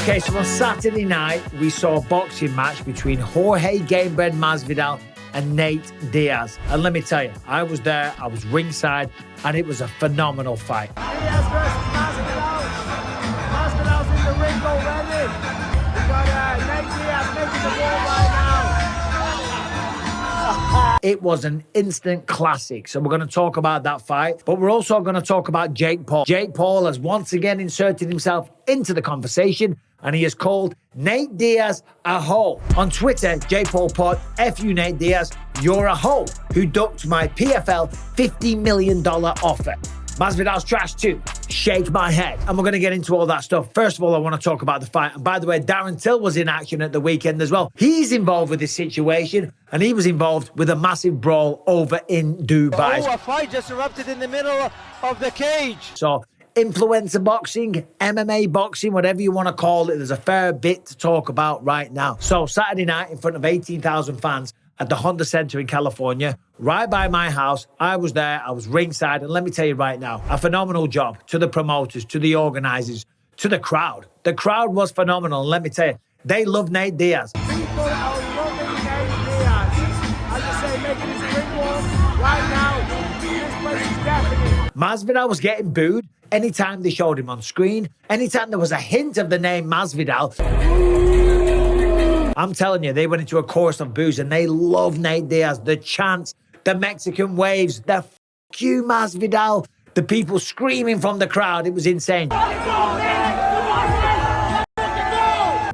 Okay, so on Saturday night, we saw a boxing match between Jorge Masvidal and Nate Diaz. And let me tell you, I was there, I was ringside, and it was a phenomenal fight. Diaz versus Masvidal. Masvidal's in the ring already. We got Nate Diaz making the ball right now. It was an instant classic. So we're going to talk about that fight, but we're also going to talk about Jake Paul. Jake Paul has once again inserted himself into the conversation, and he has called Nate Diaz a hoe. On Twitter, Jake Paul put, "F you, Nate Diaz, you're a hoe who ducked my PFL $50 million offer. Masvidal's trash too. Shake my head." And we're going to get into all that stuff. First of all, I want to talk about the fight. And by the way, Darren Till was in action at the weekend as well. He's involved with this situation, and he was involved with a massive brawl over in Dubai. Oh, a fight just erupted in the middle of the cage. So, influencer boxing, MMA boxing, whatever you want to call it, there's a fair bit to talk about right now. So, Saturday night in front of 18,000 fans at the Honda Center in California, right by my house. I was there, I was ringside, and let me tell you right now, a phenomenal job to the promoters, to the organizers, to the crowd. The crowd was phenomenal, and let me tell you, they love Nate Diaz. People are loving Nate Diaz. I just say making his ring walk right now. This place is deafening. Masvidal was getting booed anytime they showed him on screen, anytime there was a hint of the name Masvidal. I'm telling you, they went into a chorus of boos, and they love Nate Diaz. The chants, the Mexican waves, the "F you, Masvidal," the people screaming from the crowd. It was insane.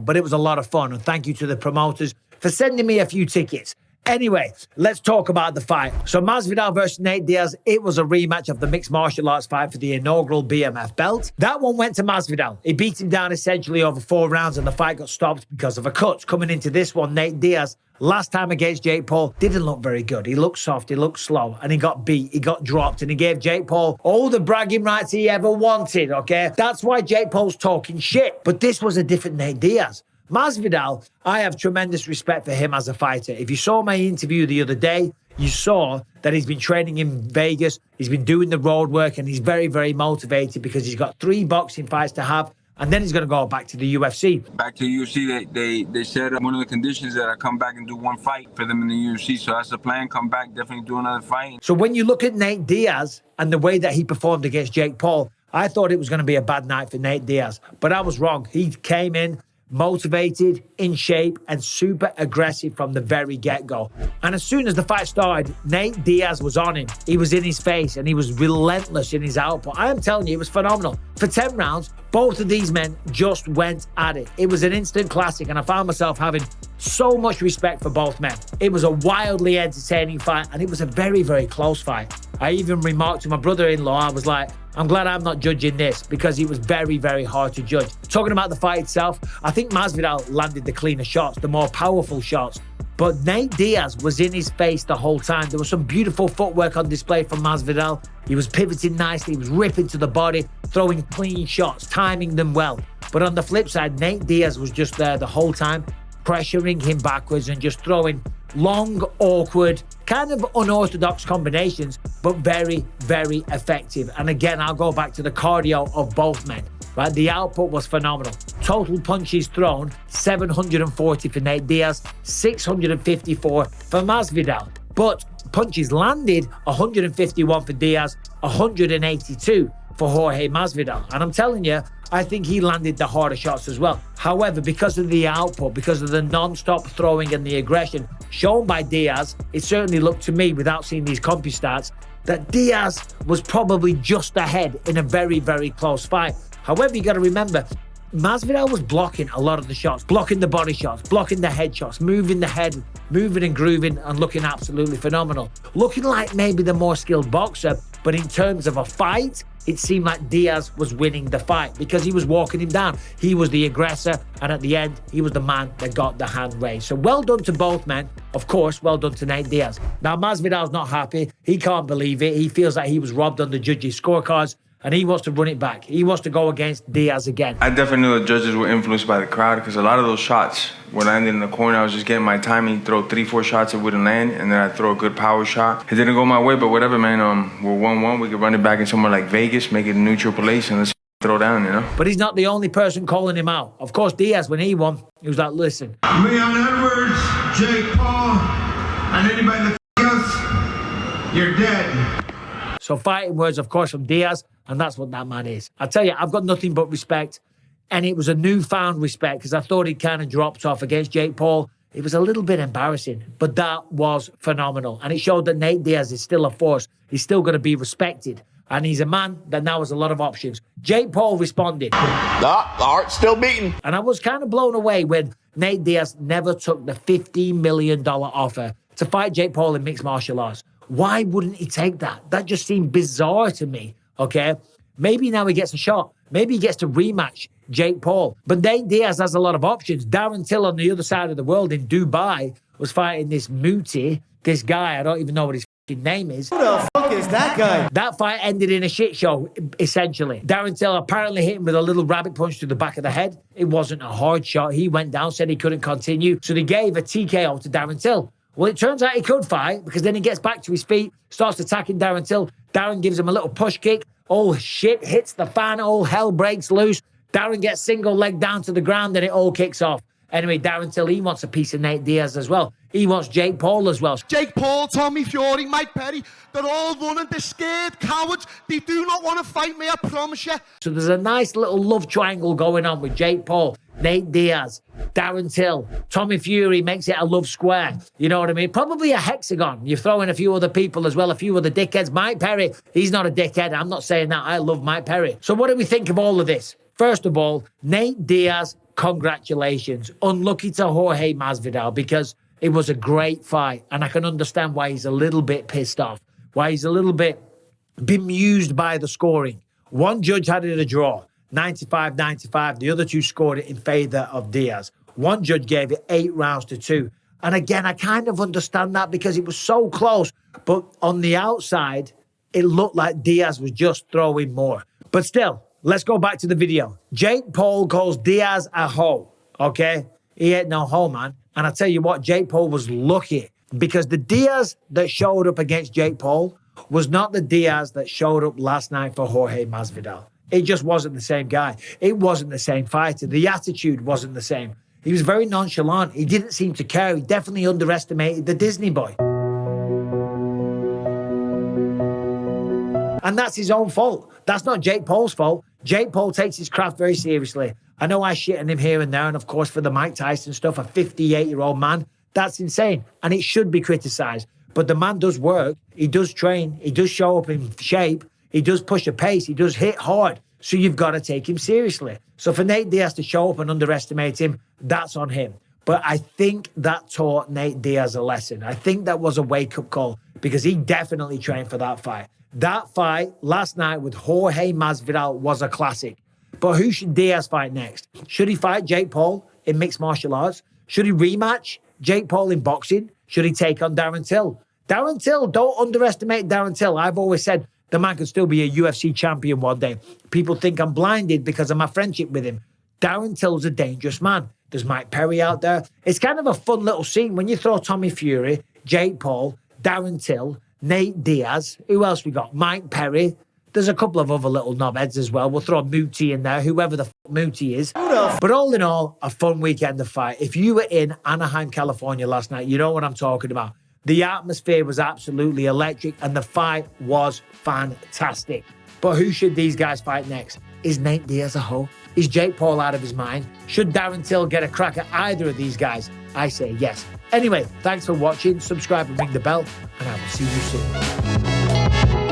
But it was a lot of fun, and thank you to the promoters for sending me a few tickets. Anyway, let's talk about the fight. So Masvidal versus Nate Diaz, it was a rematch of the mixed martial arts fight for the inaugural BMF belt. That one went to Masvidal. He beat him down essentially over 4 rounds, and the fight got stopped because of a cut. Coming into this one, Nate Diaz, last time against Jake Paul, didn't look very good. He looked soft, he looked slow, and he got beat, he got dropped, and he gave Jake Paul all the bragging rights he ever wanted, okay? That's why Jake Paul's talking shit. But this was a different Nate Diaz. Masvidal, I have tremendous respect for him as a fighter. If you saw my interview the other day, you saw that he's been training in Vegas, he's been doing the road work, and he's very, very motivated because he's got 3 boxing fights to have, and then he's going to go back to the UFC. Back to UFC, they said one of the conditions that I come back and do 1 fight for them in the UFC. So that's the plan, come back, definitely do another fight. So when you look at Nate Diaz and the way that he performed against Jake Paul, I thought it was going to be a bad night for Nate Diaz, but I was wrong. He came in motivated, in shape, and super aggressive from the very get-go. And as soon as the fight started, Nate Diaz was on him. He was in his face, and he was relentless in his output. I am telling you, it was phenomenal. For 10 rounds, both of these men just went at it. It was an instant classic, and I found myself having so much respect for both men. It was a wildly entertaining fight, and it was a very, very close fight. I even remarked to my brother-in-law, I was like, I'm glad I'm not judging this because it was very, very hard to judge. Talking about the fight itself, I think Masvidal landed the cleaner shots, the more powerful shots. But Nate Diaz was in his face the whole time. There was some beautiful footwork on display from Masvidal. He was pivoting nicely, he was ripping to the body, throwing clean shots, timing them well. But on the flip side, Nate Diaz was just there the whole time, pressuring him backwards and just throwing long, awkward, kind of unorthodox combinations, but very, very effective. And again, I'll go back to the cardio of both men. Right, the output was phenomenal. Total punches thrown, 740 for Nate Diaz, 654 for Masvidal. But punches landed, 151 for Diaz, 182 for Jorge Masvidal. And I'm telling you, I think he landed the harder shots as well. However, because of the output, because of the non-stop throwing and the aggression shown by Diaz, it certainly looked to me, without seeing these CompuStats, that Diaz was probably just ahead in a very, very close fight. However, you got to remember, Masvidal was blocking a lot of the shots, blocking the body shots, blocking the head shots, moving the head, moving and grooving and looking absolutely phenomenal. Looking like maybe the more skilled boxer, but in terms of a fight, it seemed like Diaz was winning the fight because he was walking him down. He was the aggressor, and at the end, he was the man that got the hand raised. So well done to both men. Of course, well done to Nate Diaz. Now, Masvidal's not happy. He can't believe it. He feels like he was robbed on the judges' scorecards, and he wants to run it back. He wants to go against Diaz again. I definitely knew the judges were influenced by the crowd because a lot of those shots were landing in the corner. I was just getting my timing, throw 3-4 shots, it wouldn't land, and then I'd throw a good power shot. It didn't go my way, but whatever, man. We're 1-1. We could run it back in somewhere like Vegas, make it a neutral place, and let's throw down, you know? But he's not the only person calling him out. Of course, Diaz, when he won, he was like, listen. Leon Edwards, Jake Paul, and anybody that us, you're dead. So fighting words, of course, from Diaz, and that's what that man is. I tell you, I've got nothing but respect, and it was a newfound respect because I thought he'd kind of dropped off against Jake Paul. It was a little bit embarrassing, but that was phenomenal. And it showed that Nate Diaz is still a force. He's still going to be respected. And he's a man that now has a lot of options. Jake Paul responded. The heart's still beating. And I was kind of blown away when Nate Diaz never took the $15 million offer to fight Jake Paul in mixed martial arts. Why wouldn't he take that? That just seemed bizarre to me, okay? Maybe now he gets a shot. Maybe he gets to rematch Jake Paul. But Nate Diaz has a lot of options. Darren Till on the other side of the world in Dubai was fighting this Mutie, this guy, I don't even know what his name is. Who the fuck is that guy? That fight ended in a shit show, essentially. Darren Till apparently hit him with a little rabbit punch to the back of the head. It wasn't a hard shot. He went down, said he couldn't continue. So they gave a TKO to Darren Till. Well, it turns out he could fight because then he gets back to his feet, starts attacking Darren Till. Darren gives him a little push kick. Oh, shit hits the fan. All hell breaks loose. Darren gets single leg down to the ground and it all kicks off. Anyway, Darren Till, he wants a piece of Nate Diaz as well. He wants Jake Paul as well. Jake Paul, Tommy Fury, Mike Perry, they're all running. They're scared, cowards. They do not want to fight me, I promise you. So there's a nice little love triangle going on with Jake Paul, Nate Diaz, Darren Till. Tommy Fury makes it a love square. You know what I mean? Probably a hexagon. You throw in a few other people as well, a few other dickheads. Mike Perry, he's not a dickhead. I'm not saying that. I love Mike Perry. So what do we think of all of this? First of all, Nate Diaz, congratulations. Unlucky to Jorge Masvidal because it was a great fight. And I can understand why he's a little bit pissed off, why he's a little bit bemused by the scoring. One judge had it a draw, 95-95. The other two scored it in favor of Diaz. One judge gave it 8 rounds to 2. And again, I kind of understand that because it was so close. But on the outside, it looked like Diaz was just throwing more. But still, let's go back to the video. Jake Paul calls Diaz a hoe, okay? He ain't no hoe, man. And I tell you what, Jake Paul was lucky because the Diaz that showed up against Jake Paul was not the Diaz that showed up last night for Jorge Masvidal. It just wasn't the same guy. It wasn't the same fighter. The attitude wasn't the same. He was very nonchalant. He didn't seem to care. He definitely underestimated the Disney boy. And that's his own fault. That's not Jake Paul's fault. Jake Paul takes his craft very seriously. I know I shit on him here and there, and of course for the Mike Tyson stuff, a 58-year-old man, that's insane. And it should be criticized. But the man does work. He does train. He does show up in shape. He does push a pace. He does hit hard. So you've got to take him seriously. So for Nate Diaz to show up and underestimate him, that's on him. But I think that taught Nate Diaz a lesson. I think that was a wake-up call because he definitely trained for that fight. That fight last night with Jorge Masvidal was a classic. But who should Diaz fight next? Should he fight Jake Paul in mixed martial arts? Should he rematch Jake Paul in boxing? Should he take on Darren Till? Darren Till, don't underestimate Darren Till. I've always said the man could still be a UFC champion one day. People think I'm blinded because of my friendship with him. Darren Till's a dangerous man. There's Mike Perry out there. It's kind of a fun little scene when you throw Tommy Fury, Jake Paul, Darren Till, Nate Diaz. Who else we got? Mike Perry. There's a couple of other little knobheads as well. We'll throw Mutie in there, whoever the Mutie is. But all in all, a fun weekend of fight. If you were in Anaheim, California last night, you know what I'm talking about. The atmosphere was absolutely electric and the fight was fantastic. But who should these guys fight next? Is Nate Diaz a hoe? Is Jake Paul out of his mind? Should Darren Till get a crack at either of these guys? I say yes. Anyway, thanks for watching. Subscribe and ring the bell, and I will see you soon.